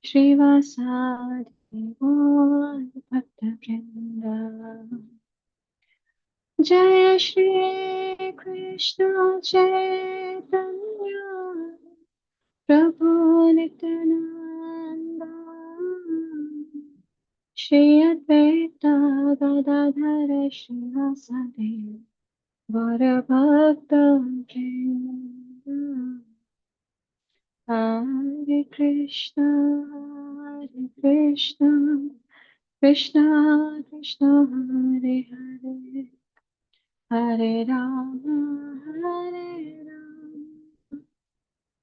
Srivasadi Gaur Bhakta Vrinda. Jaya Shri Krishna Chaitanya Prabhu Nityananda Shri Advaita Gadadhara Srivasadi Gaur Bhakta Vrinda. Hare Krishna, Krishna Krishna, Hare Hare, Hare Rama,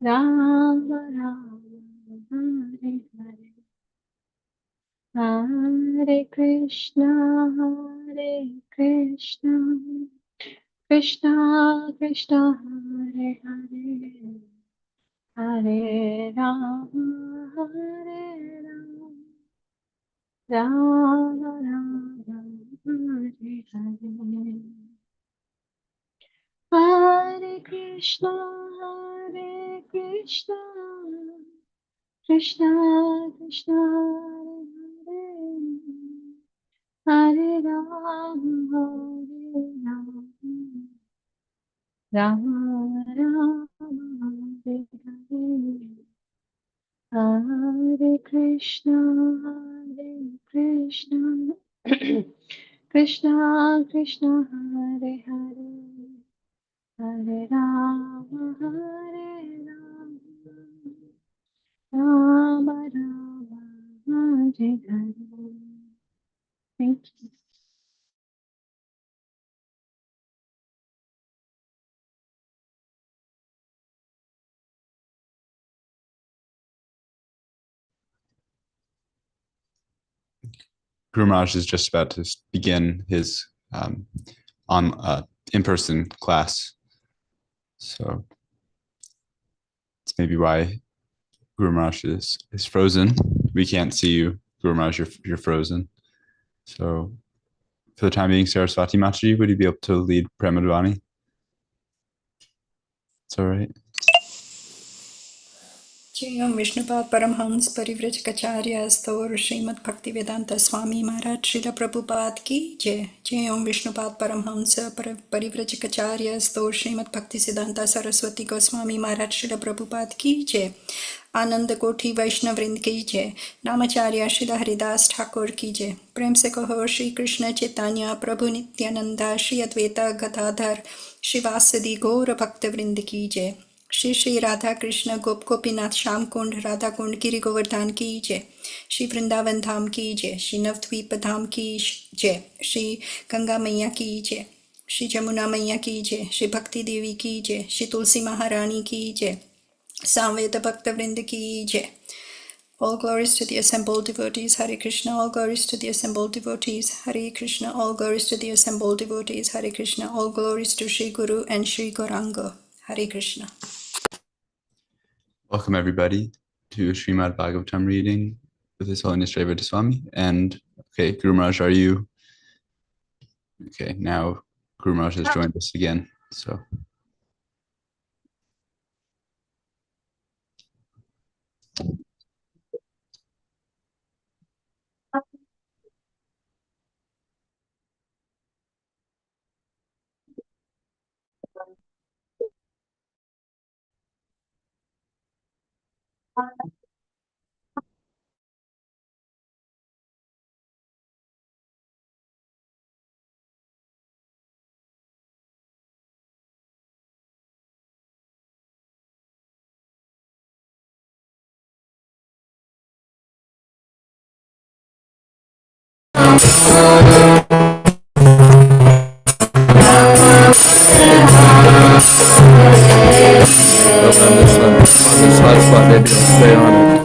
Rama Rama, Hare Hare. Hare Krishna, Krishna Krishna, Hare Hare, Hare Rama, Rama Rama, Hare Hare. Hare Krishna, Krishna Krishna, Hare Hare, Hare Rama, Rama Rama, Hare Hare. Hare Krishna, Krishna Krishna, Hare Hare, Hare Rama, Rama Rama, Hare Hare. Thank you. Guru Maharaj is just about to begin his in-person class. So it's maybe why Guru Maharaj is frozen. We can't see you, Guru Maharaj, you're frozen. So for the time being, Saraswati Mataji, would you be able to lead Pramadvani? It's all right. Jayam Vishnupad Paramhams Parivrajacharya Stor Srimad Bhaktivedanta Swami Maharaj Srila Prabhupada Ki Jai. Jayam Vishnupad Paramhams Parivrajacharya Stor Srimad Bhaktisiddhanta Saraswati Goswami Maharaj Srila Prabhupada Ki Jai. आनंद कोटि वैष्णव वृंद की जय. नामाचार्य श्रील हरिदास ठाकुर की जय. प्रेम से कहो श्री कृष्ण चैतन्य प्रभु नित्यानंदा श्री अद्वैता गदाधर श्रीवासदि गौर भक्त वृंद की जय. श्री श्री राधा कृष्ण गोप गोपीनाथ श्याम कुंड राधा कुंड गिरि गोवर्धन की जय. श्री वृंदावन धाम की जय. श्री नवद्वीप धाम की जय. श्री गंगा मैया की जय. श्री जमुना मैया की जय. श्री भक्ति देवी की जय. श्री तुलसी महारानी की जय. Samveda Bhakta Vrinda Ki Jai. All glories to the assembled devotees, Hare Krishna. All glories to the assembled devotees, Hare Krishna. All glories to the assembled devotees, Hare Krishna. All glories to Shri Guru and Shri Gauranga, Hare Krishna. Welcome everybody to Srimad Bhagavatam reading with His Holiness Jayādvaita Swami. And okay, Guru Maharaj, are you? Okay, now Guru Maharaj has joined us again. So. Maybe I'll stay on it.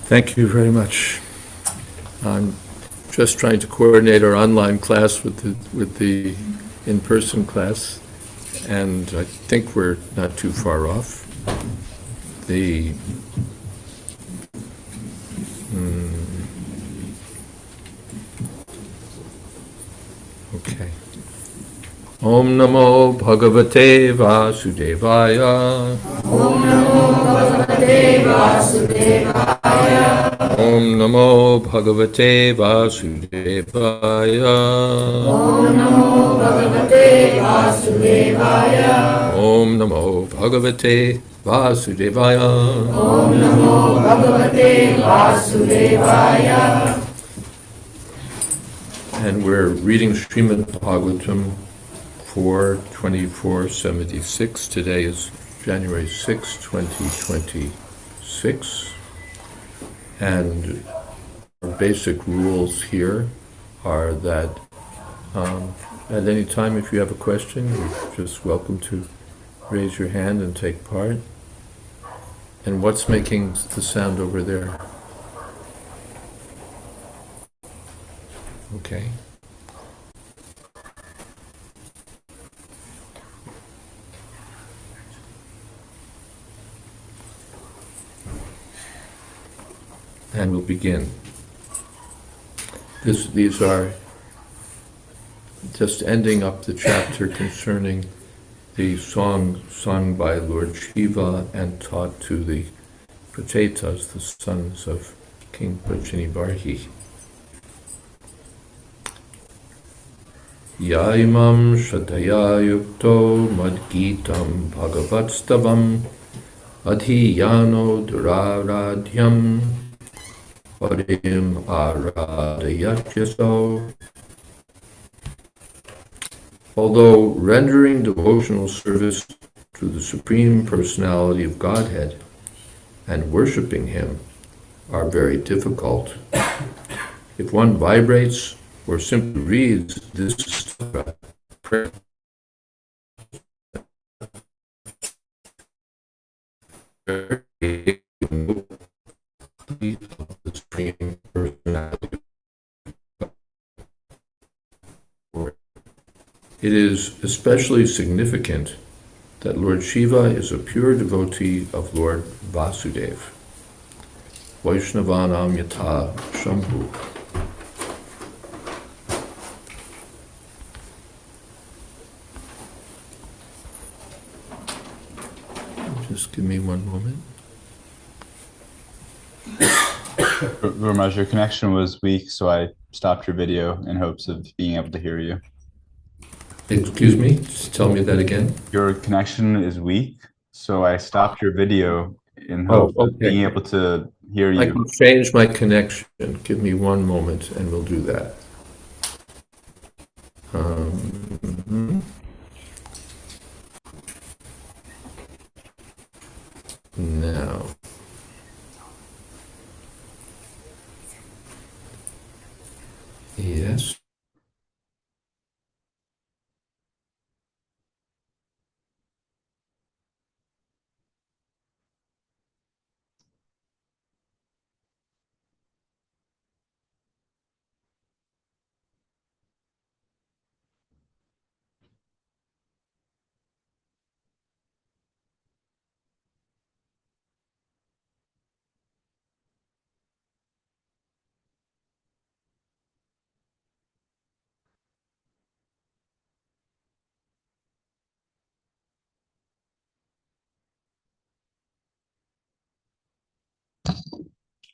Thank you very much. I'm just trying to coordinate our online class with the in-person class, and I think we're not too far off. The okay. Om Namo Bhagavate Vasudevaya. Om Namo Bhagavate Vasudevaya. Om Namo Bhagavate Vasudevaya. Om Namo Bhagavate Vasudevaya. Om Namo Bhagavate Vasudevaya. Om Namo Bhagavate Vasudevaya. And we're reading Srimad Bhagavatam 4:2476. Today is January 6, 2026. And our basic rules here are that at any time, if you have a question, you're just welcome to raise your hand and take part. And what's making the sound over there? Okay. And we'll begin. These are just ending up the chapter concerning the song sung by Lord Shiva and taught to the Prachetas, the sons of King Prachinibarhi. Yaimam Shadaya Yukto Madgitam Bhagavatstavam Adhiyano Duraradhyam Parim Aradayatyaso. Although rendering devotional service to the Supreme Personality of Godhead and worshiping Him are very difficult, if one vibrates or simply reads this prayer, of the Supreme Personality. It is especially significant that Lord Shiva is a pure devotee of Lord Vasudeva. Vaishnavanam yatha Shambhu. Just give me one moment. Gurumaj, your connection was weak, so I stopped your video in hopes of being able to hear you. Excuse me, just tell me that again. Your connection is weak, so I stopped your video in hopes of being able to hear you. I can change my connection. Give me one moment and we'll do that. Now. Yes.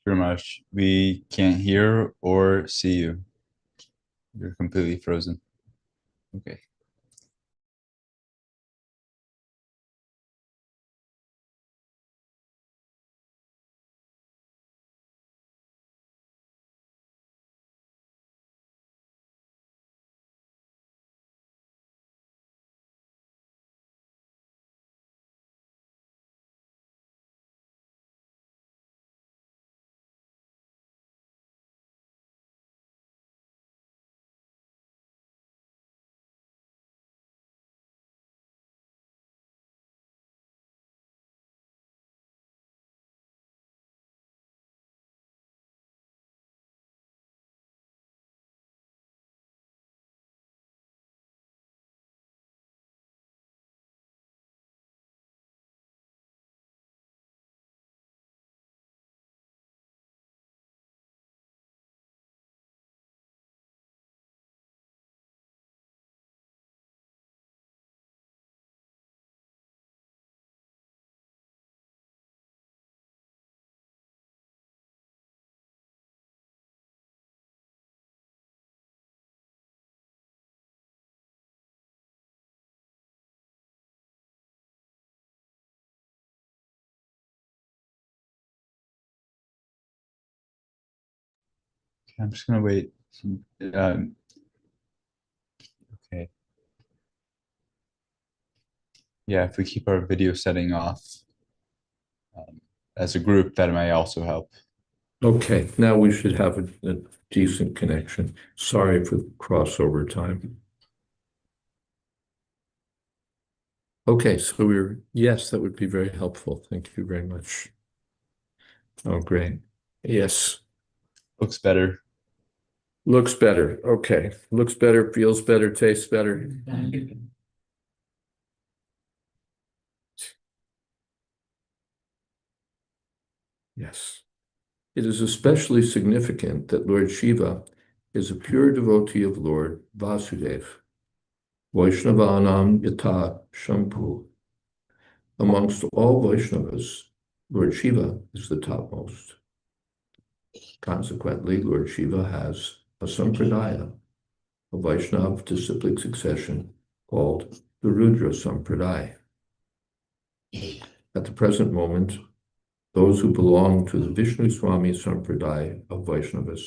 Gurumaj, we can't hear or see you. You're completely frozen. Okay. I'm just gonna wait. Okay. Yeah, if we keep our video setting off as a group, that may also help. Okay, now we should have a decent connection. Sorry for the crossover time. Okay, so yes, that would be very helpful. Thank you very much. Oh, great. Yes. Looks better. Looks better. Okay. Looks better, feels better, tastes better. Yes. It is especially significant that Lord Shiva is a pure devotee of Lord Vasudeva, Vaishnavanam Yata Shamphu. Amongst all Vaishnavas, Lord Shiva is the topmost. Consequently, Lord Shiva has a sampradaya, a Vaishnava disciplic succession called the Rudra Sampradaya. At the present moment, those who belong to the Vishnu Swami Sampradaya of Vaishnavas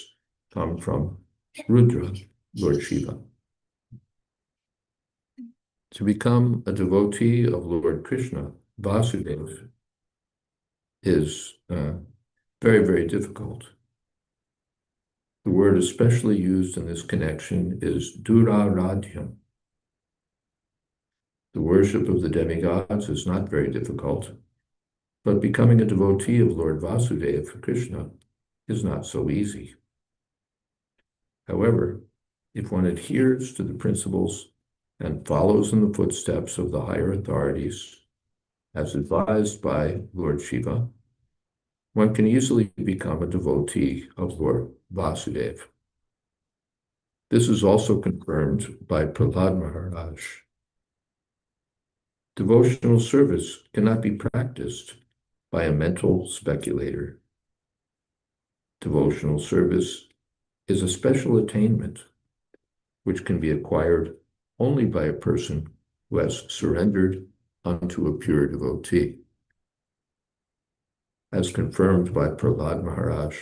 come from Rudra, Lord Shiva. To become a devotee of Lord Krishna, Vasudeva, is very, very difficult. The word especially used in this connection is duraradhyam. The worship of the demigods is not very difficult, but becoming a devotee of Lord Vasudeva Krishna is not so easy. However, if one adheres to the principles and follows in the footsteps of the higher authorities, as advised by Lord Shiva, one can easily become a devotee of Lord Vasudeva. This is also confirmed by Prahlad Maharaj. Devotional service cannot be practiced by a mental speculator. Devotional service is a special attainment which can be acquired only by a person who has surrendered unto a pure devotee. As confirmed by Prahlad Maharaj,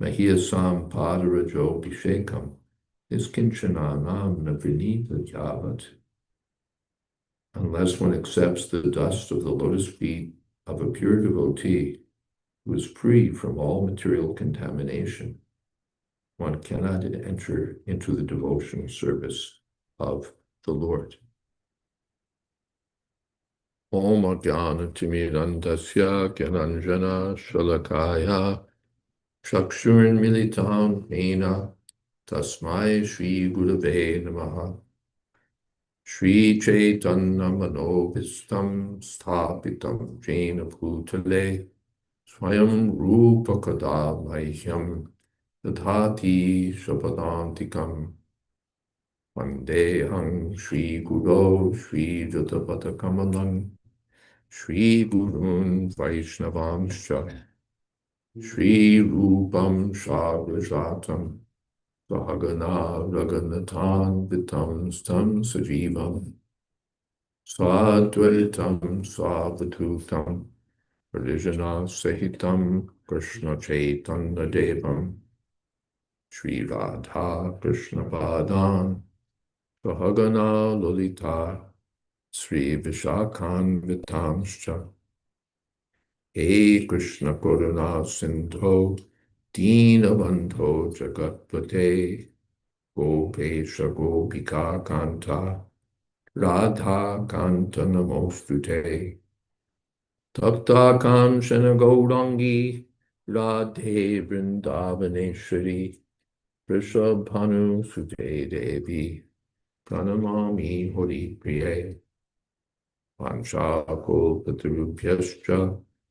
Mahiyasam Padarajo Bhishekam is Kinchananam Navinita Yavat. Unless one accepts the dust of the lotus feet of a pure devotee who is free from all material contamination, one cannot enter into the devotional service of the Lord. Om Ajnana Timirandasya Gyananjana Shalakaya Chakshurin Militam Nena Tasmai Shri Gurave Namaha Shri Chaitanya Manovistam Sthapitam Jena Bhutale Swayam Rupa Kada Mahyam Dadhati Shapadantikam Vandeham Shri Guru Shri Jatapata Kamalam Shri Gurun Vaishnavanscha Shri Rupam Shagrajatam Sahagana Raganathan Vitam Stam Sajivam Sadvaitam Savatutam Parijana Sahitam Krishna Chaitanya Devam Shri Radha Krishna Padan Sahagana Lolita Sri Vishakhan Vitamscha He Krishna Koruna Sindho Deenabandho Jagatpate Gopesha Gopika Kanta Radha Kanta Namostute Tapta Kanchana Gaurangi Radhe Vrindavaneshwari Vrishabhanu Sute Devi Pranamami Hori Priye Panchakalpatarubhyascha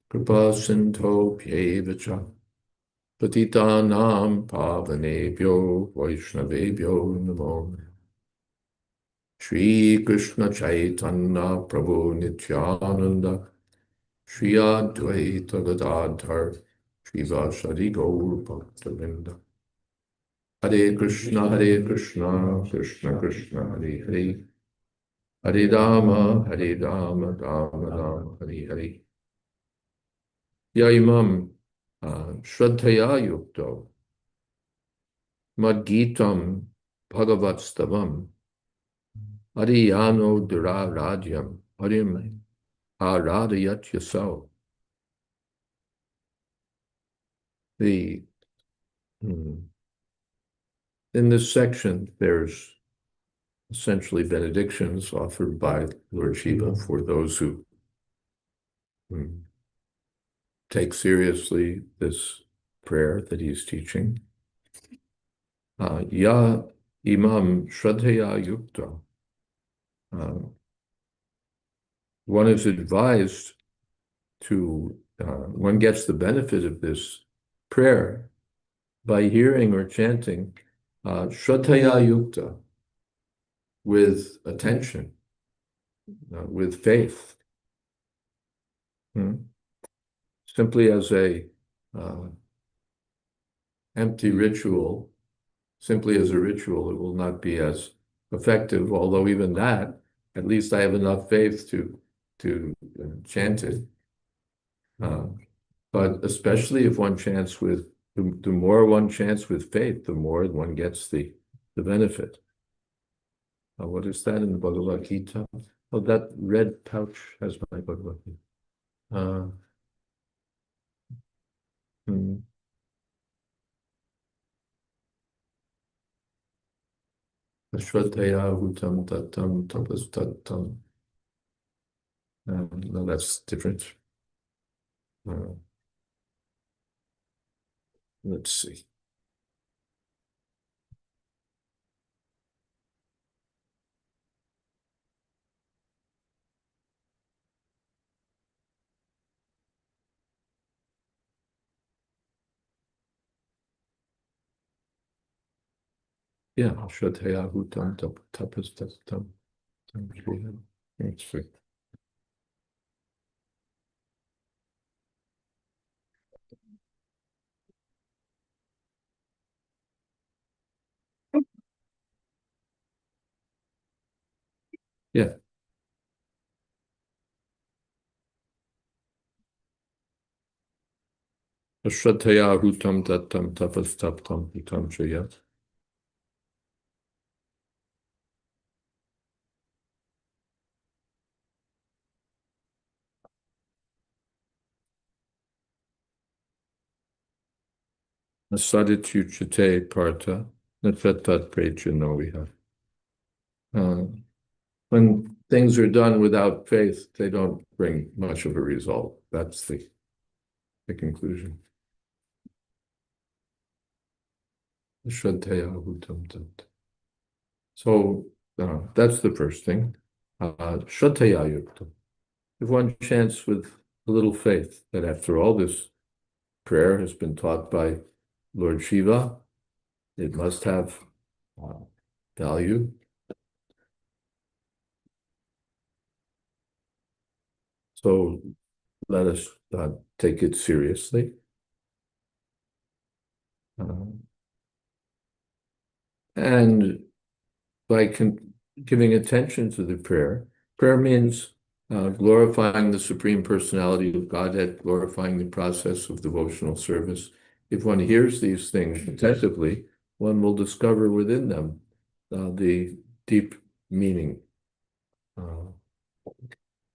Kripa Sindho Pyevacha Patitanam Pavanebhyo Vaishnavebhyo Namo Shri Krishna Chaitanya Prabhu Nityananda Shri Advaita Gadadhar Shri Vasadi Gaur Bhaktavinda Hare Krishna Krishna Krishna Hare Hare Hare Rama Rama Rama Hare Hare Yaimam Shraddhaya Yukto Madgitam Bhagavatstavam Adiyano Dura Rajyam Harim Aradayat Yasau. In this section, there's essentially benedictions offered by Lord Shiva for those who take seriously this prayer that he's teaching. Ya imam shraddhaya yukta. One is advised to, one gets the benefit of this prayer by hearing or chanting shraddhaya yukta, with attention, with faith. Simply as a empty ritual, simply as a ritual, it will not be as effective, although even that, at least I have enough faith to chant it. But especially if one chants with, the more one chants with faith, the more one gets the benefit. What is that in the Bhagavad Gita? Oh, that red pouch has my Bhagavad Gita. Shraddhaya hutam tattam tapas tattam. No, that's different. Let's see. Yeah, Shraddhaya hutam tapas tattam. Let's see. Yeah. Shraddhaya hutam tattam tapas tattam hutam chayat. Sadituchate parta. That page, we have. When things are done without faith, they don't bring much of a result. That's the conclusion. Shraddhaya hutam tat. So that's the first thing. Shraddhaya yukta. If one chants with a little faith that after all this prayer has been taught by Lord Shiva, it must have value. So let us take it seriously. And by giving attention to the prayer means glorifying the Supreme Personality of Godhead, glorifying the process of devotional service. If one hears these things attentively, one will discover within them the deep meaning,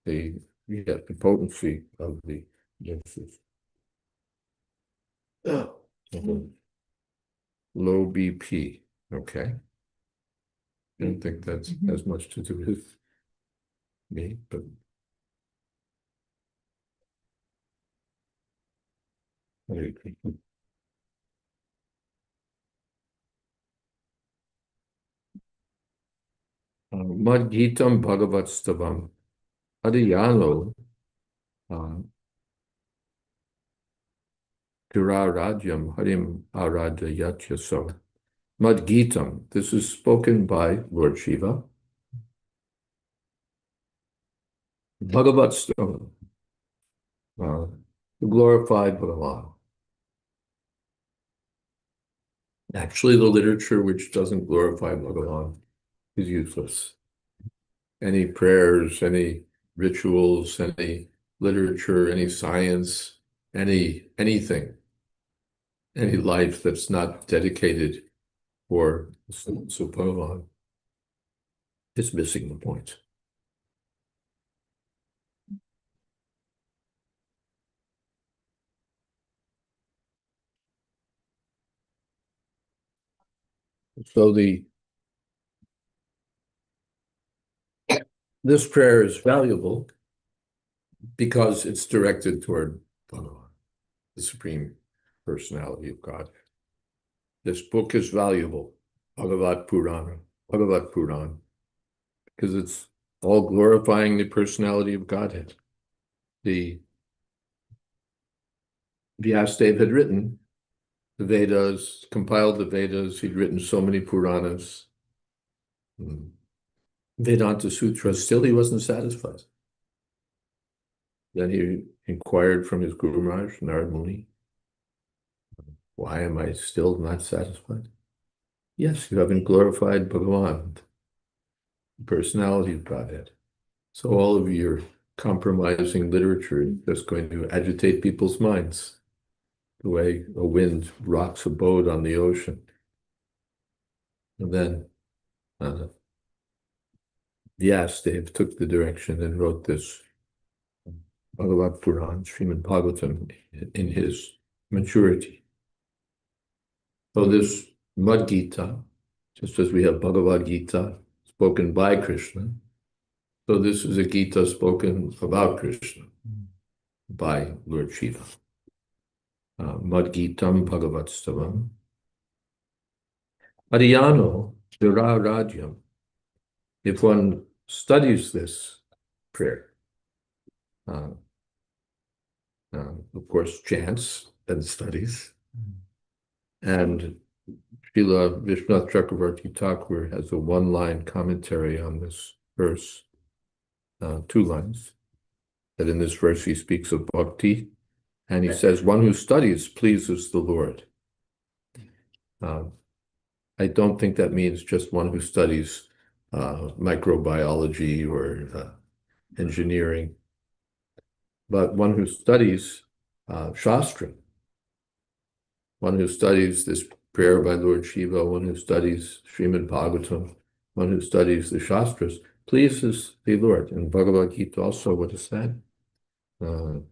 the potency of the verses. Low BP, okay. I don't think that has much to do with me, but Madgitam Bhagavatstavam Adiyano Durarajyam Harim Aradayatyaso. Madgitam, this is spoken by Lord Shiva. Bhagavatstavam, the glorified Bhagavan. Actually, the literature which doesn't glorify Bhagavan is useless. Any prayers, any rituals, any literature, any science, anything, any life that's not dedicated or Bhagavan is missing the point. So this prayer is valuable because it's directed toward Bhagavan, the Supreme Personality of God. This book is valuable, Bhagavat Puran, because it's all glorifying the personality of Godhead. The Vyasadeva had written the Vedas, compiled the Vedas. He'd written so many Puranas, Vedanta Sutras. Still, he wasn't satisfied. Then he inquired from his Guru Maharaj, Narad Muni, why am I still not satisfied? Yes, you haven't glorified Bhagavan, the personality of Godhead. So all of your compromising literature is just going to agitate people's minds, the way a wind rocks a boat on the ocean. And then Vyasadeva took the direction and wrote this Bhagavad Puran, Srimad Bhagavatam, in his maturity. So this Mad Gita, just as we have Bhagavad Gita spoken by Krishna, so this is a Gita spoken about Krishna by Lord Shiva. Mad Gitam Bhagavatstavam Adhyano Dura Rajyam. If one studies this prayer, of course, chants and studies, and Srila Vishwanath Chakravarti Thakur has a one-line commentary on this verse, 2 lines, that in this verse he speaks of bhakti, and he says, one who studies pleases the Lord. I don't think that means just one who studies microbiology or engineering, but one who studies Shastra, one who studies this prayer by Lord Shiva, one who studies Srimad Bhagavatam, one who studies the Shastras, pleases the Lord. In Bhagavad Gita also, what is that? The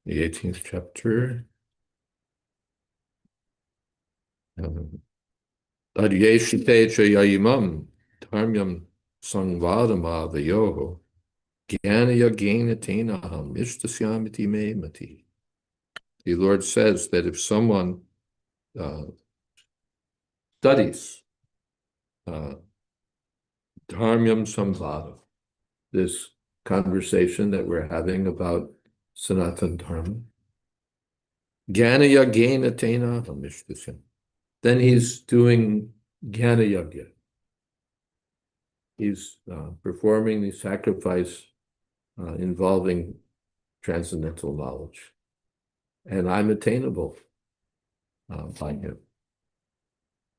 18th chapter. Adyeshite chayayimam dharmyam sangvadamavayoho jnanaya jnanatenaham ishtasyamiti me mati. The Lord says that if someone studies dharmyam samvada, this conversation that we're having about Sanatana Dharma, jnanaya jnanatenaham ishtasyam, then he's doing Jnana Yagya. He's performing the sacrifice involving transcendental knowledge. And I'm attainable by him.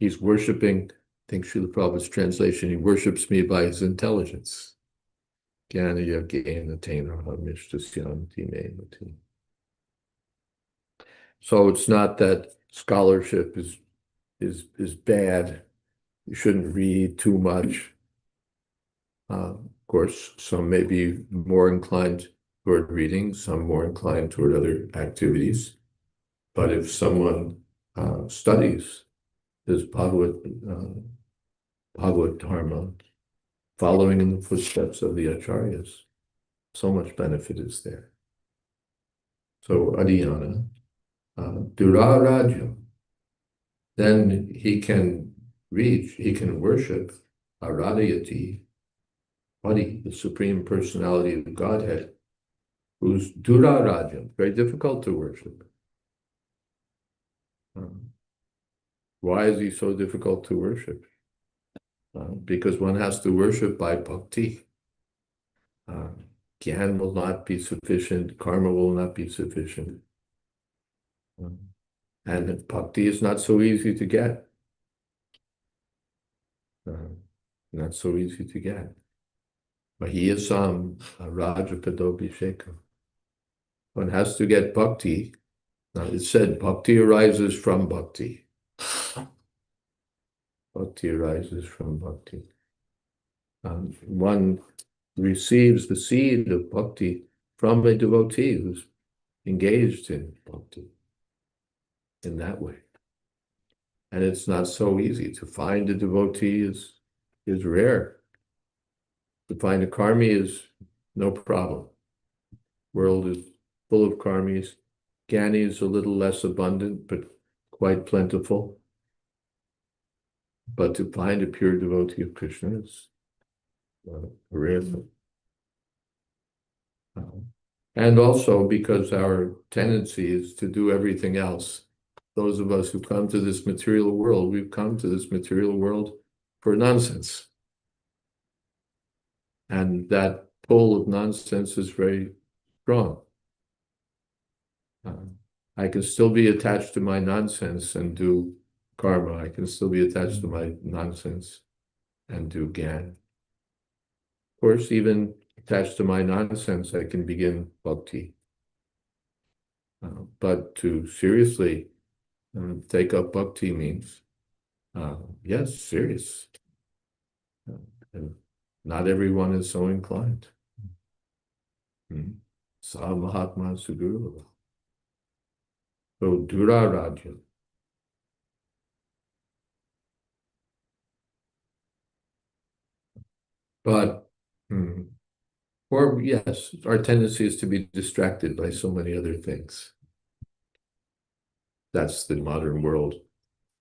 He's worshiping, I think Srila Prabhupada's translation, he worships me by his intelligence. Jnana Yagya Attainaham Ishtasyamti me mati. So it's not that scholarship is bad. You shouldn't read too much. Of course, some may be more inclined toward reading, some more inclined toward other activities. But if someone studies this Bhagavad Dharma, following in the footsteps of the Acharyas, so much benefit is there. So adhyana, durarajya, then he can worship Aradayati, Hari, the Supreme Personality of Godhead, who's Durarajam, very difficult to worship. Why is he so difficult to worship? Because one has to worship by bhakti. Gyan will not be sufficient, karma will not be sufficient. And bhakti is not so easy to get. Not so easy to get. Mahiyasam Rajapadobhishekam. One has to get bhakti. Now it's said bhakti arises from bhakti. Bhakti arises from bhakti. One receives the seed of bhakti from a devotee who's engaged in bhakti in that way. And it's not so easy. To find a devotee is rare. To find a karmi is no problem. World is full of karmis. Jnani is a little less abundant, but quite plentiful. But to find a pure devotee of Krishna is a rare thing. And also because our tendency is to do everything else. Those of us who come to this material world, we've come to this material world for nonsense. And that pull of nonsense is very strong. I can still be attached to my nonsense and do karma. I can still be attached to my nonsense and do gyan. Of course, even attached to my nonsense, I can begin bhakti. But to seriously take up bhakti means, yes, serious. And not everyone is so inclined. Sa Mahatma Suguru. So Dura Raja. But, or yes, our tendency is to be distracted by so many other things. That's the modern world.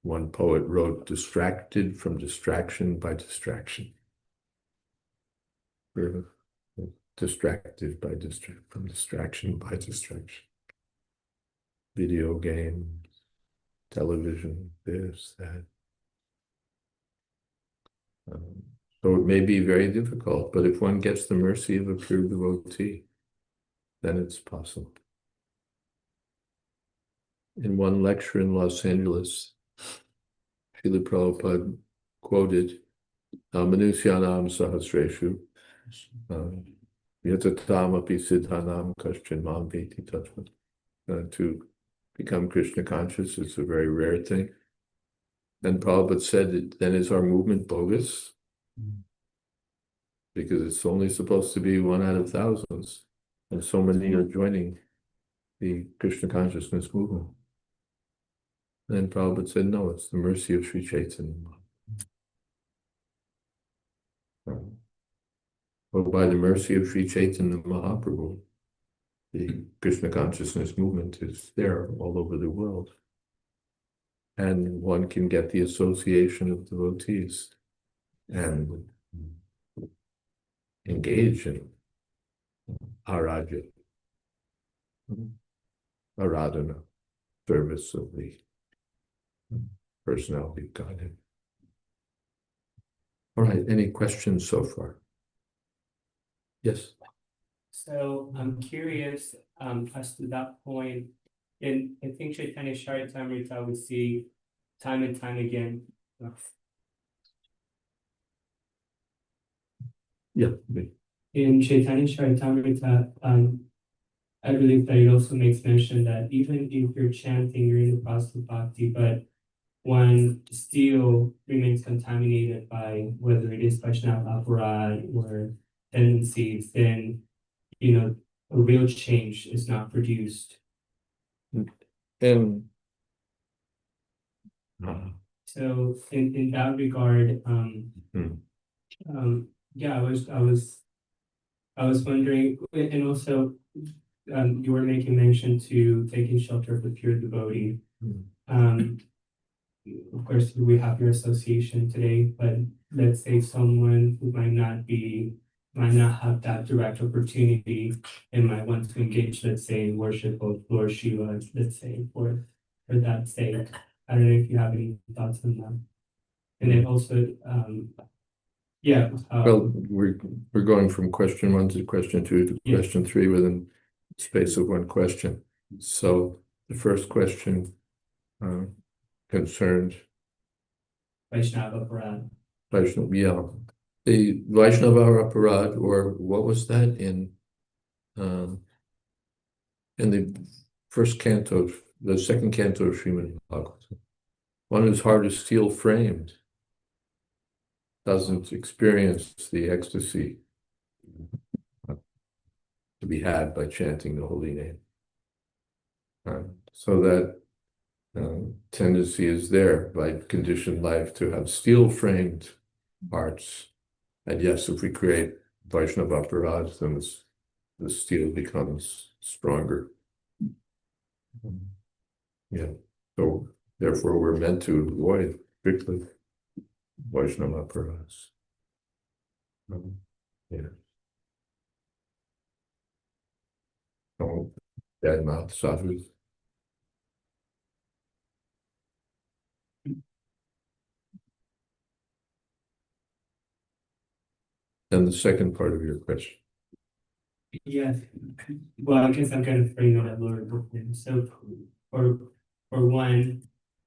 One poet wrote, distracted from distraction by distraction. We're distracted by from distraction by distraction. Video games, television, this, that. So it may be very difficult, but if one gets the mercy of a pure devotee, then it's possible. In one lecture in Los Angeles, Srila Prabhupada quoted, Manusyanam sahasreshu, yatatam api siddhanam kaschan mam veti tattva. To become Krishna conscious is a very rare thing. And Prabhupada said, then is our movement bogus? Because it's only supposed to be 1 out of thousands. And so many are joining the Krishna consciousness movement. Then Prabhupada said, no, it's the mercy of Sri Chaitanya. Well, by the mercy of Sri Chaitanya Mahaprabhu, the Krishna consciousness movement is there all over the world. And one can get the association of devotees and engage in araja, aradhana, service of the personality of Godhead. All right, any questions so far? Yes. So I'm curious as to that point. And I think Chaitanya Charitamrita we see time and time again. Yeah. In Chaitanya Charitamrita, I believe that it also makes mention that even if you're chanting, you're in the process of bhakti, but one still remains contaminated by whether it is Vaishnava aparad or tendencies, then a real change is not produced. And So in that regard, yeah, I was wondering, and also you were making mention to taking shelter of the pure devotee. Of course, we have your association today, but let's say someone who might not have that direct opportunity and might want to engage, let's say, in worship of Lord Shiva, let's say, for that sake. I don't know if you have any thoughts on that. And then also, yeah. well, we're going from question 1 to question 2 to question 3 within the space of one question. So the first question concerned Vaishnava aparad. Vaishnava, yeah. The Vaishnava aparad, or what was that in the first canto, the second canto of Srimad Bhagavatam? One whose heart is steel framed doesn't experience the ecstasy to be had by chanting the holy name. So that tendency is there by conditioned life to have steel-framed hearts. And yes, if we create Vaishnava aparadhas, then the steel becomes stronger. Yeah. So therefore, we're meant to avoid strictly Vaishnava aparadhas. Yeah. Don't badmouth sadhus. And the second part of your question. Yes. Well, I guess I'm kind of framing it a little bit. So for one,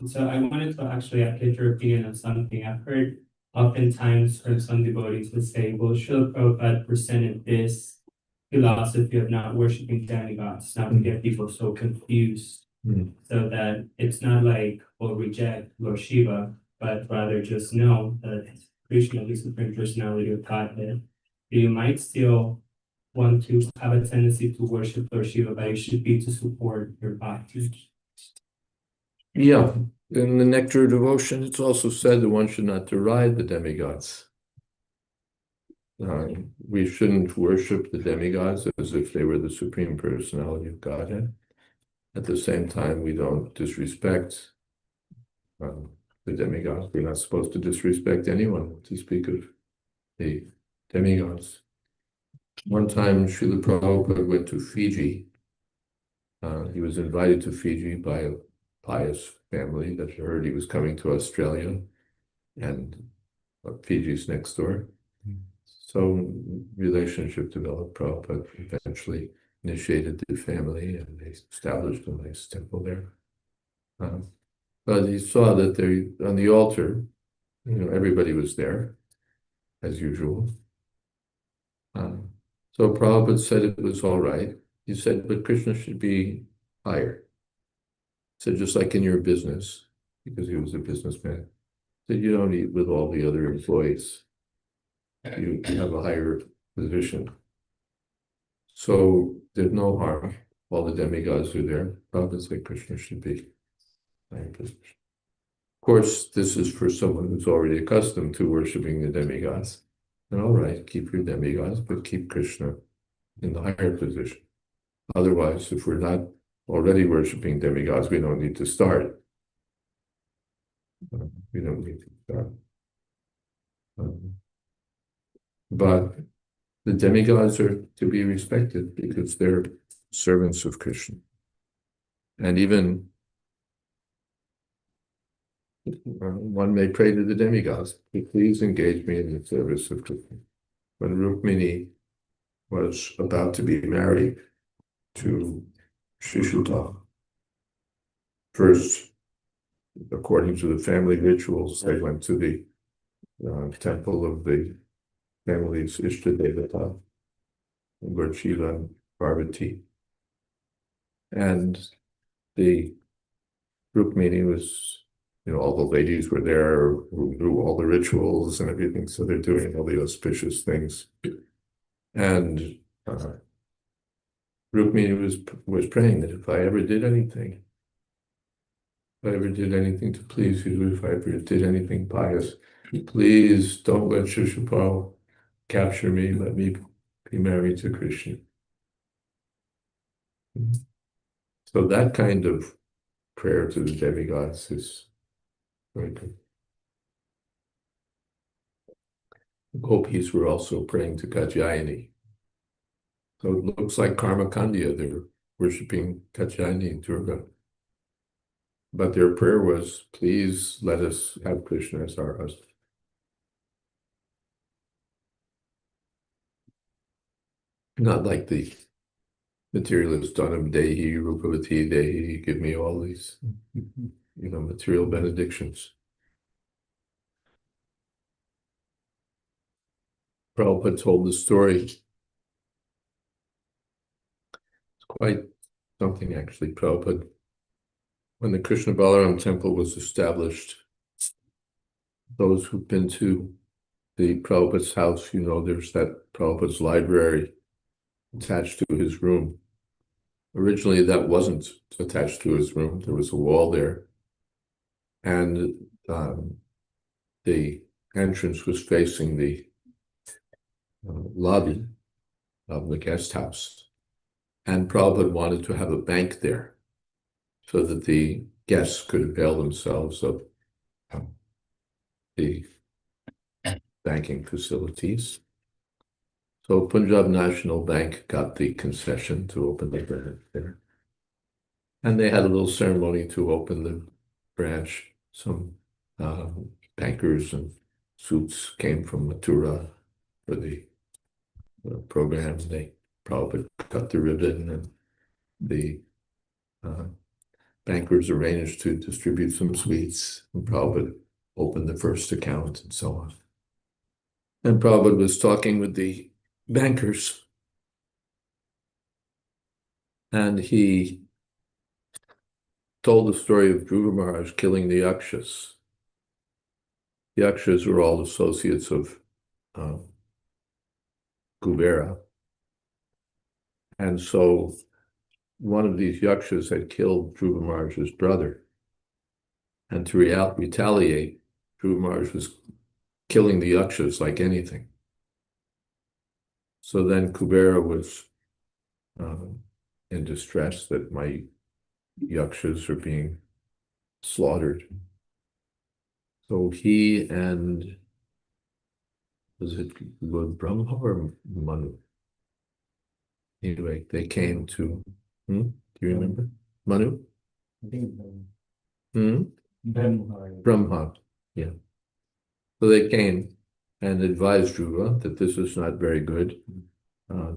so I wanted to actually get your opinion on something. I've heard oftentimes from some devotees who say, well, Srila Prabhupada presented this philosophy of not worshiping demigods, not to get people so confused. So that it's not like, well, reject Lord Shiva, but rather just know that Krishna is the Supreme Personality of Godhead. You might still want to have a tendency to worship Lord Shiva, but it should be to support your bhakti. Yeah, in the Nectar of Devotion, it's also said that one should not deride the demigods. We shouldn't worship the demigods as if they were the Supreme Personality of Godhead. At the same time, we don't disrespect the demigods. We're not supposed to disrespect anyone to speak of the demigods. One time, Srila Prabhupada went to Fiji. He was invited to Fiji by a pious family that heard he was coming to Australia, and Fiji's next door. So relationship developed. Prabhupada eventually initiated the family, and they established a nice temple there. But he saw that there, on the altar, everybody was there, as usual. So Prabhupada said it was all right. He said, but Krishna should be higher. He said, just like in your business, because he was a businessman, that you don't eat with all the other employees. You have a higher position. So there's no harm. All the demigods are there. Prabhupada said Krishna should be higher position. Of course, this is for someone who's already accustomed to worshiping the demigods. And all right, keep your demigods, but keep Krishna in the higher position. Otherwise, if we're not already worshiping demigods, we don't need to start. We don't need to start. But the demigods are to be respected because they're servants of Krishna. And even one may pray to the demigods, please engage me in the service of Krishna. When Rukmini was about to be married to Shishupal, first, according to the family rituals, they went to the temple of the family's Ishtadevata, Lord Shiva and Parvati. And the Rukmini was, all the ladies were there who knew all the rituals and everything, so they're doing all the auspicious things. And Rukmini was praying that if I ever did anything to please you, if I ever did anything pious, please don't let Shishupal capture me, let me be married to Krishna. So that kind of prayer to the demigods is very good. The gopis were also praying to Katyayani. So it looks like Karma Kandya, they're worshipping Katyayani and Durga. But their prayer was, please let us have Krishna as our husband. Not like the materialist Dhanam Dehi, Rupavati Dehi, give me all these, material benedictions. Prabhupada told the story. It's quite something, actually. Prabhupada, when the Krishna Balaram temple was established, those who've been to the Prabhupada's house, there's that Prabhupada's library attached to his room. Originally, that wasn't attached to his room. There was a wall there. And the entrance was facing the lobby of the guest house. And Prabhupada wanted to have a bank there so that the guests could avail themselves of the banking facilities. So Punjab National Bank got the concession to open the branch there. And they had a little ceremony to open the branch. Some bankers and suits came from Mathura for the program. They probably cut the ribbon, and the bankers arranged to distribute some sweets, and Prabhupada opened the first account and so on. And Prabhupada was talking with the bankers, and he told the story of Dhruva Maharaj killing the Yakshas. The Yakshas were all associates of Kubera. And so one of these Yakshas had killed Dhruva Maharaj's brother. And to retaliate, Dhruva Maharaj was killing the Yakshas like anything. So then Kubera was in distress that my Yakshas are being slaughtered. So he and, was it Brahma or Manu? Anyway, they came to, do you remember? Manu? I think Brahma, yeah. So they came and advised Dhruva that this is not very good.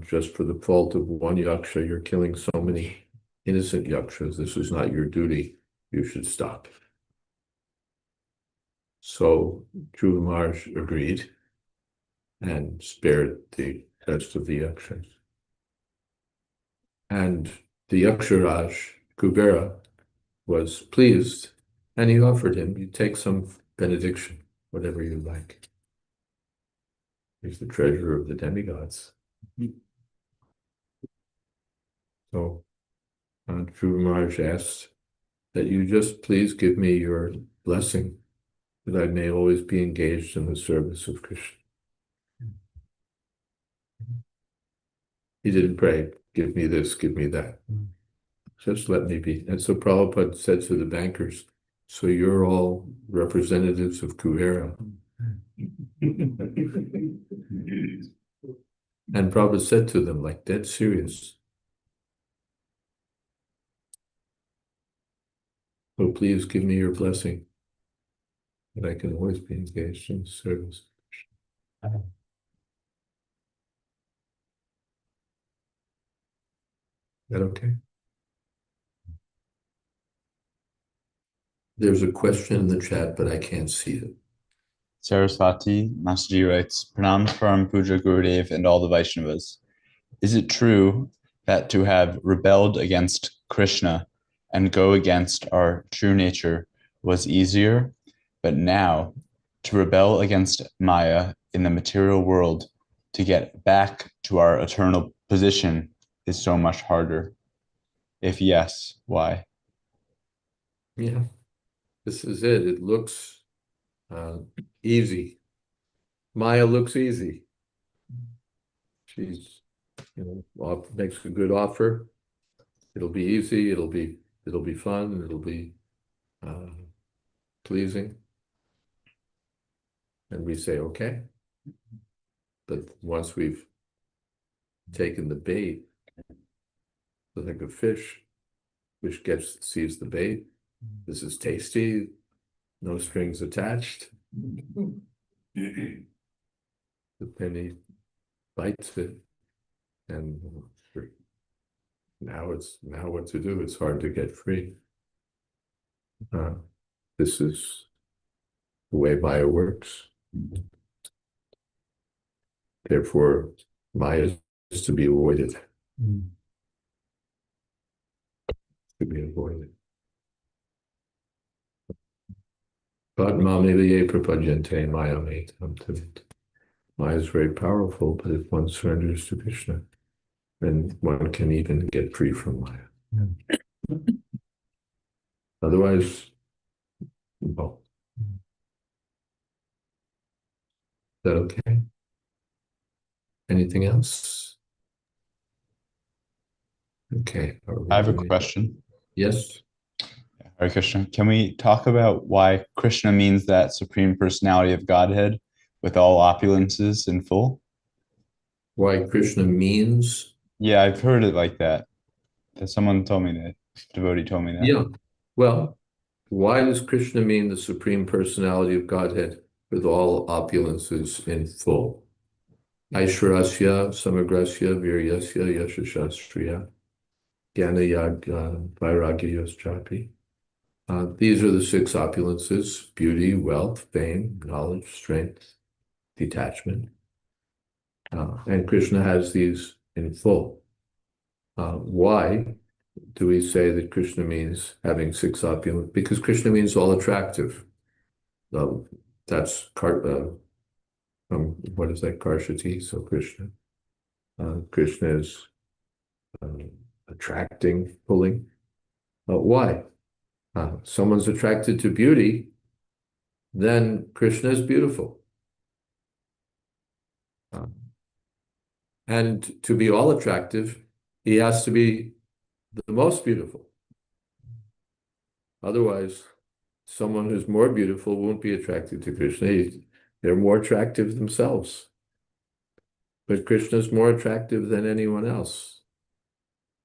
Just for the fault of one Yaksha, you're killing so many innocent Yakshas. This is not your duty. You should stop. So Dhruva Maharaj agreed and spared the rest of the Yakshas. And the Yaksharaj, Kubera, was pleased, and he offered him, you take some benediction, whatever you like. He's the treasurer of the demigods. So Dhruva Maharaj asked that you just please give me your blessing that I may always be engaged in the service of Krishna. He didn't pray, give me this, give me that. Just let me be. And so Prabhupada said to the bankers, so you're all representatives of Kubera. And Prabhupada said to them, like dead serious, so please give me your blessing that I can always be engaged in service. Is that okay? There's a question in the chat, but I can't see it. Saraswati Masterji writes, Pranam Param Puja Gurudev and all the Vaishnavas. Is it true that to have rebelled against Krishna and go against our true nature was easier, but now to rebel against Maya in the material world to get back to our eternal position is so much harder? If yes, why? Yeah, this is it. It looks easy. Maya looks easy. She's, makes a good offer. It'll be easy. It'll be fun. It'll be pleasing. And we say, okay. But once we've taken the bait, like a fish, which sees the bait, this is tasty, no strings attached. The penny bites it, and now what to do? It's hard to get free. This is the way Maya works. Therefore, Maya is to be avoided. To be avoided. Padmamiliye prapajante maya metam. Maya is very powerful, but if one surrenders to Krishna, then one can even get free from Maya. Otherwise, well, is that okay? Anything else? Okay. I have a question. Yes. Hare Krishna. Can we talk about why Krishna means that Supreme Personality of Godhead with all opulences in full? Why Krishna means? Yeah, I've heard it like that. Someone told me that. Devotee told me that. Yeah. Well, why does Krishna mean the Supreme Personality of Godhead with all opulences in full? Aishwarasya, Samagrasya, Viryasya, Yashashastriya, Jnana Vairagyayaschapi. These are the six opulences: beauty, wealth, fame, knowledge, strength, detachment. And Krishna has these in full. Why do we say that Krishna means having six opulence? Because Krishna means all attractive. That's what is that, Karshati? So Krishna is attracting, pulling. Why? Someone's attracted to beauty, then Krishna is beautiful. And to be all attractive, he has to be the most beautiful. Otherwise, someone who's more beautiful won't be attracted to Krishna. They're more attractive themselves. But Krishna is more attractive than anyone else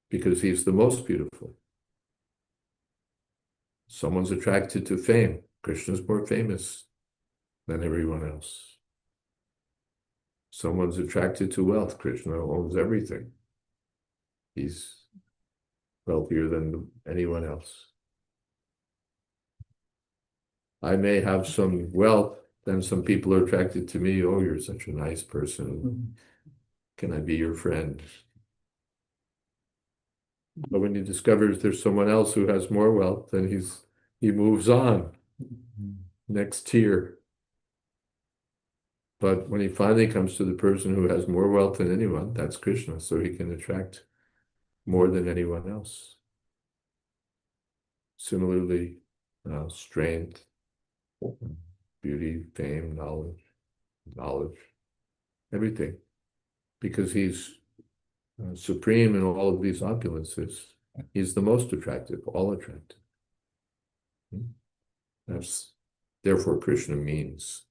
because he's the most beautiful. Someone's attracted to fame. Krishna's more famous than everyone else. Someone's attracted to wealth. Krishna owns everything. He's wealthier than anyone else. I may have some wealth, then some people are attracted to me. Oh, you're such a nice person. Can I be your friend? But when he discovers there's someone else who has more wealth, then he moves on. Next tier. But when he finally comes to the person who has more wealth than anyone, that's Krishna, so he can attract more than anyone else. Similarly, strength, beauty, fame, knowledge, everything. Because he's supreme in all of these opulences, he's the most attractive, all attractive. That's therefore Krishna means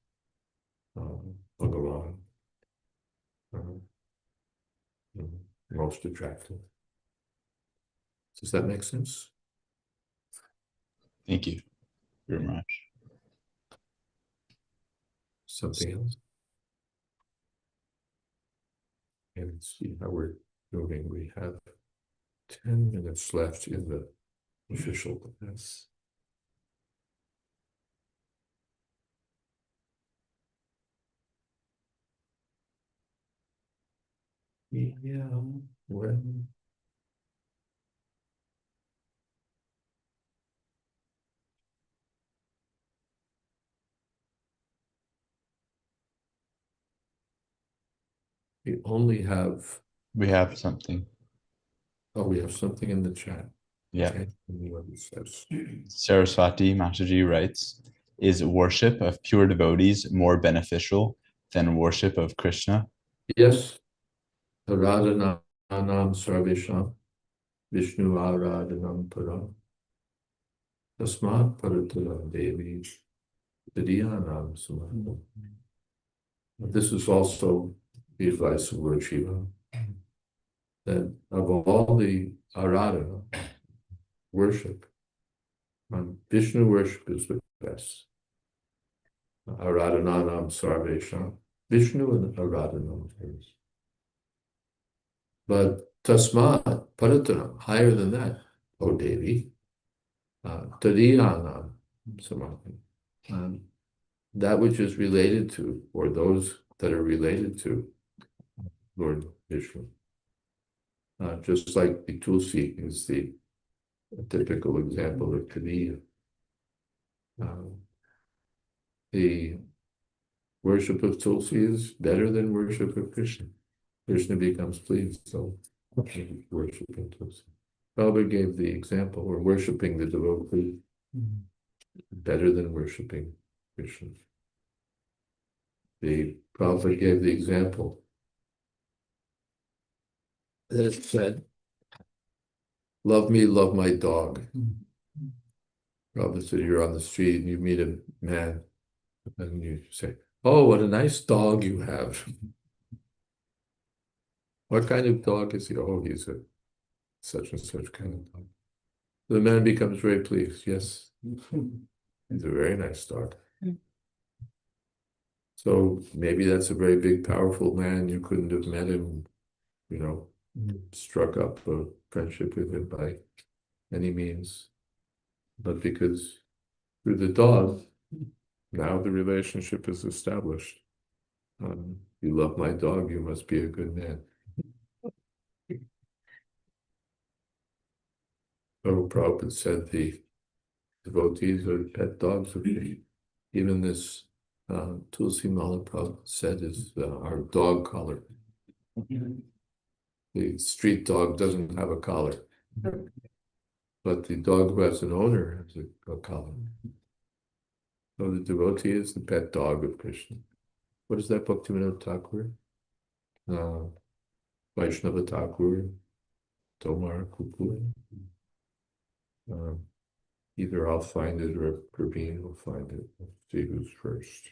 Bhagavan, most attractive. Does that make sense? Thank you very much. Something else? And let's see how we're moving. We have 10 minutes left in the official class. Yeah, well. We only have, We have something. we have something in the chat. Yeah. Okay. What it says. Saraswati Mataji writes, is worship of pure devotees more beneficial than worship of Krishna? Yes. Aradhanam sarvesham Vishnu aradhanam param tasmat parataram devi vidyanam samadham. This is also the advice of Lord Shiva, that of all the aradhana, worship, Vishnu worship is the best. Aradhananam sarvesham. Vishnu and aradhanam is. But tasmat paratanam, higher than that, O Devi, tadiyanam samadham. That which is related to, or those that are related to Lord Vishnu. Just like the Tulsi is the typical example of Kadiya. The worship of Tulsi is better than worship of Krishna. Krishna becomes pleased, so worshiping Tulsi. Prabhupada gave the example, or worshiping the devotee better than worshiping Krishna. The Prabhupada gave the example that it said, love me, love my dog. Prabhupada said, you're on the street and you meet a man and you say, oh, what a nice dog you have. What kind of dog is he? Oh, he's a such and such kind of dog. The man becomes very pleased. Yes, he's a very nice dog. So maybe that's a very big, powerful man. You couldn't have met him, struck up a friendship with him by any means. But because through the dog, now the relationship is established. You love my dog, you must be a good man. So Prabhupada said the devotees are pet dogs of me. Even this Tulsi Mala Prabhupada said is our dog collar. The street dog doesn't have a collar, but the dog who has an owner has a collar. So the devotee is the pet dog of Krishna. What is that, Bhaktivinoda Thakur? Vaishnava Thakur, Tomar Kukur. Either I'll find it or Praveen will find it. Let's see who's first.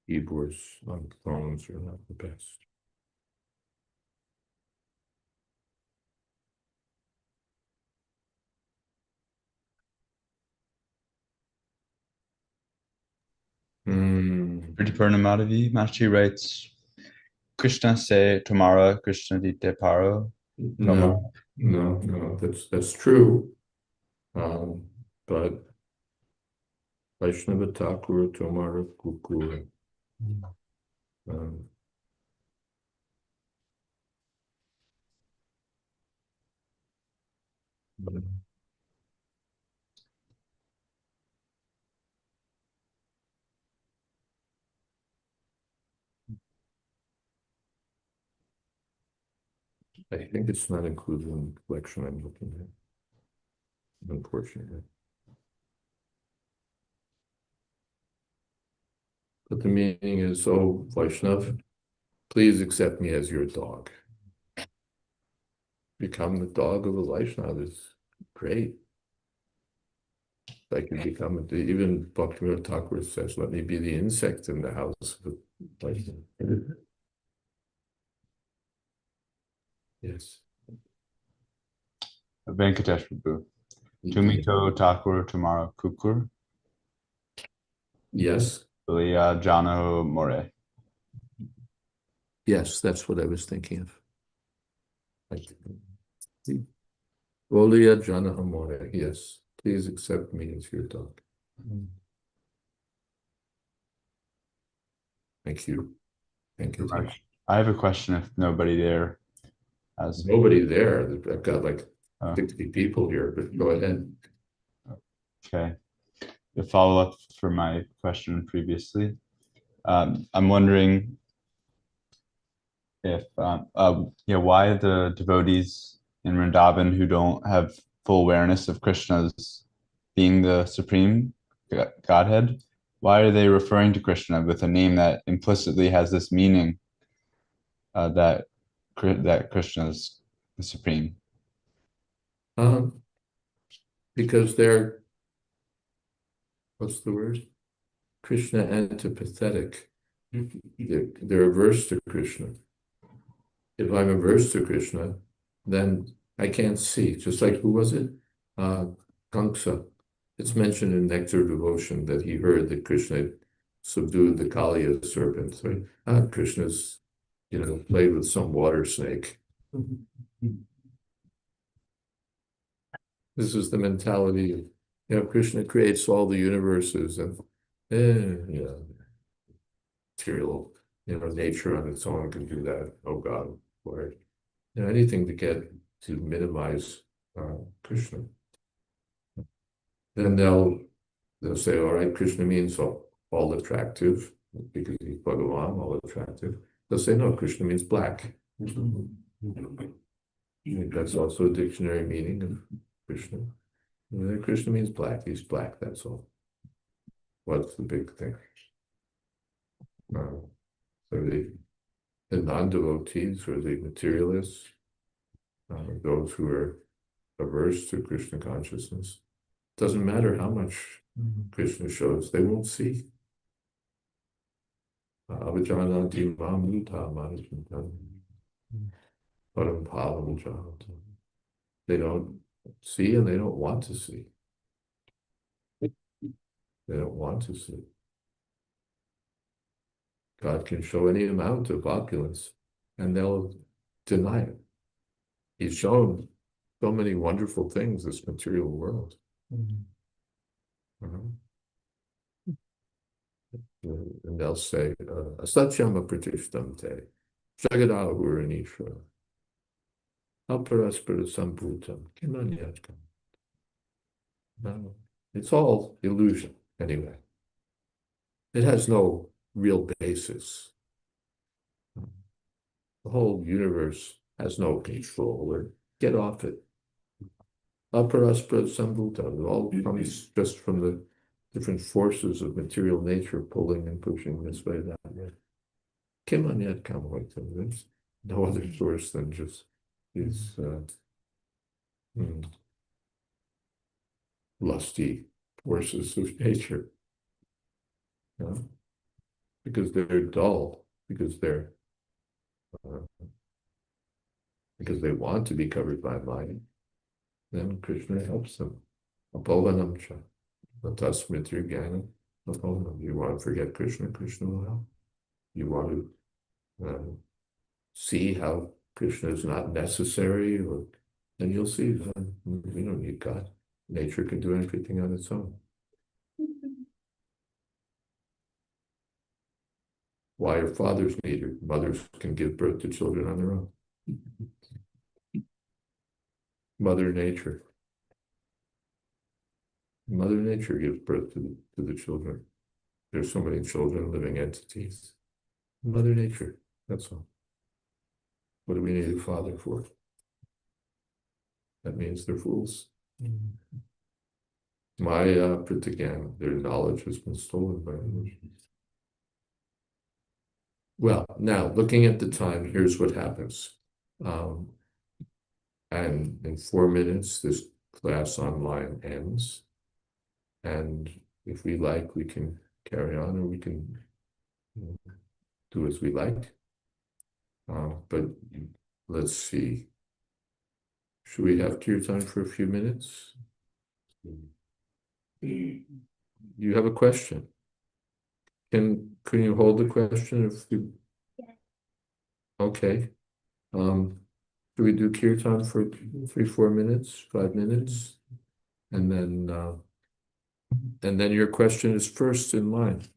Keyboards on phones are not the best. Pretty Purnamadavi, Machi writes, Krishna se tomorrow, Krishna dite paro. No, that's true. But Vaishnava Thakur, Tomara Kukur. I think it's not included in the collection I'm looking at, unfortunately. But the meaning is, oh, Vaishnav, please accept me as your dog. Become the dog of a Vaishnava is great. Like you become, even Bhaktivinoda Thakur says, let me be the insect in the house of a Vaishnava. Yes. Venkatesh Prabhu. Tumito Thakur tomorrow Kukur. Yes. Liya Jano More. Yes, that's what I was thinking of. Oliya Jana Amore, yes. Please accept me as your dog. Thank you. Thank you. I have a question if nobody there has. Nobody there. I've got like 60 people here, but go ahead. Okay. The follow-up for my question previously. I'm wondering if, why the devotees in Vrindavan who don't have full awareness of Krishna's being the supreme Godhead, why are they referring to Krishna with a name that implicitly has this meaning that Krishna is the supreme? Because they're, what's the word? Krishna antipathetic. They're averse to Krishna. If I'm averse to Krishna, then I can't see. Just like, who was it? Kamsa. It's mentioned in Nectar Devotion that he heard that Krishna subdued the Kaliya serpent. So, Krishna's, played with some water snake. This is the mentality of, Krishna creates all the universes and, material, nature on its own can do that. Oh God, Lord. Anything to get to minimize Krishna. Then they'll say, all right, Krishna means all attractive, because he's Bhagavan, all attractive. They'll say, no, Krishna means black. That's also a dictionary meaning of Krishna. Krishna means black, he's black, that's all. What's the big thing? So the non-devotees or the materialists, those who are averse to Krishna consciousness, doesn't matter how much Krishna shows, they won't see. Avajananti mamuta manasvintam param pavam janata. They don't see and they don't want to see. They don't want to see. God can show any amount of opulence and they'll deny it. He's shown so many wonderful things, this material world. And they'll say, Asatyama pratishtam te, Jagadahuraniishvara, Aparaspara samputam, Kimanyatkam. No, it's all illusion, anyway. It has no real basis. The whole universe has no control, or get off it. Aparaspara samputam, it all comes just from the different forces of material nature pulling and pushing this way, that way. Kimanyatkam, there's no other source than just these lusty forces of nature. Because they're dull, because they want to be covered by mind, then Krishna helps them. Apolvanamcha, tasmitri jnana, you want to forget Krishna, Krishna will help. You want to see how Krishna is not necessary, then you'll see that we don't need God. Nature can do everything on its own. Why are fathers needed? Mothers can give birth to children on their own. Mother Nature. Mother Nature gives birth to the children. There's so many children, living entities. Mother Nature, that's all. What do we need a father for? That means they're fools. Maya Pritagana, their knowledge has been stolen by illusions. Well, now looking at the time, here's what happens. And in 4 minutes, this class online ends. And if we like, we can carry on, or we can do as we like. But let's see. Should we have kirtan for a few minutes? You have a question? Can you hold the question if you? Okay. Should we do kirtan for 3-4 minutes, 5 minutes? And then your question is first in line.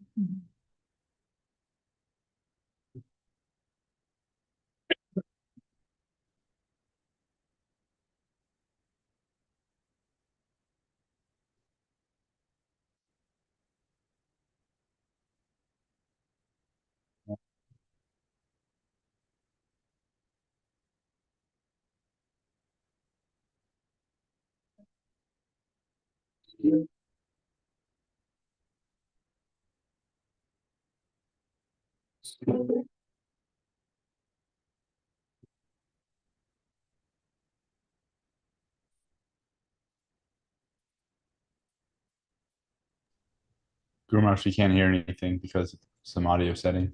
Guru Maharaj, we can't hear anything because of some audio setting.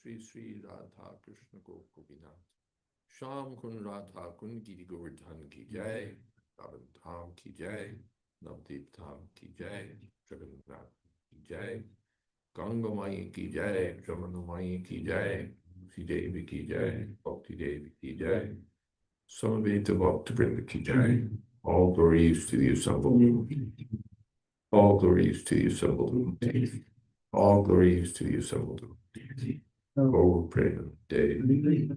Sri Sri Radha Krishna Gopinath. Sham Kun Radha Kun Giri Govardhan ki jai, Dharan Dham ki jai, Navdeep Dham ki jai, Jagannath ki jai, Ganga Mai ki jai, Jamuna Mai ki jai, Sri Devi ki jai, Bhakti Devi ki jai, Samaveta Bhakti Vrinda ki jai. All glories to the assembled. All glories to the assembled. All glories to the assembled. Oh, Prema Devi.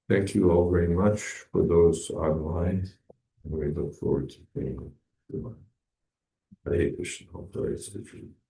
Thank you all very much for those online. And we look forward to being with you. Hare Krishna. Hare Krishna.